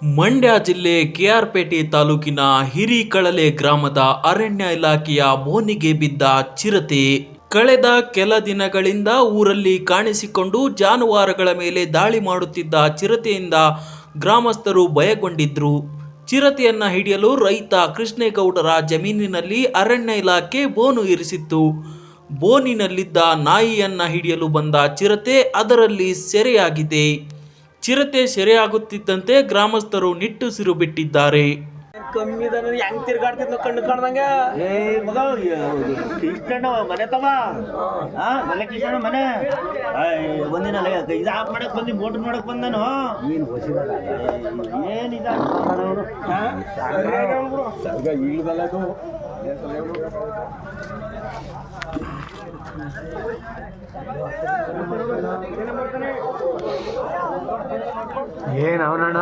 ಮಂಡ್ಯ ಜಿಲ್ಲೆ ಕೆಆರ್ಪೇಟೆ ತಾಲೂಕಿನ ಹಿರಿಕಳಲೆ ಗ್ರಾಮದ ಅರಣ್ಯ ಇಲಾಖೆಯ ಬೋನಿಗೆ ಬಿದ್ದ ಚಿರತೆ ಕಳೆದ ಕೆಲ ದಿನಗಳಿಂದ ಊರಲ್ಲಿ ಕಾಣಿಸಿಕೊಂಡು ಜಾನುವಾರುಗಳ ಮೇಲೆ ದಾಳಿ ಮಾಡುತ್ತಿದ್ದ ಚಿರತೆಯಿಂದ ಗ್ರಾಮಸ್ಥರು ಭಯಗೊಂಡಿದ್ರು. ಚಿರತೆಯನ್ನ ಹಿಡಿಯಲು ರೈತ ಕೃಷ್ಣೇಗೌಡರ ಜಮೀನಿನಲ್ಲಿ ಅರಣ್ಯ ಇಲಾಖೆ ಬೋನು ಇರಿಸಿತ್ತು. ಬೋನಿನಲ್ಲಿದ್ದ ನಾಯಿಯನ್ನ ಹಿಡಿಯಲು ಬಂದ ಚಿರತೆ ಅದರಲ್ಲಿ ಸೆರೆಯಾಗಿದೆ. ಚಿರತೆ ಸೆರೆಯಾಗುತ್ತಿದ್ದಂತೆ ಗ್ರಾಮಸ್ಥರು ನಿಟ್ಟುಸಿರು ಬಿಟ್ಟಿದ್ದಾರೆ. ಕಮ್ಮಿ ಹೆಂಗ್ ತಿರ್ಗಾಡ್ತಿದ್ ಕಣ್ಣು ಕಾಣ್ದಂಗ ಕೃಷ್ಣಣ್ಣ ಮನೆ ತವ ಮನೆ ಕೃಷ್ಣಣ್ಣ ಮನೆ ಬಂದಿನಲ್ಲ ಇದು ಆಫ್ ಮಾಡಕ್ ಬಂದಿ ಮೋಟರ್ ನೋಡಕ್ ಬಂದನು ಏನಿದ ಏನ್ ಅವನಣ್ಣ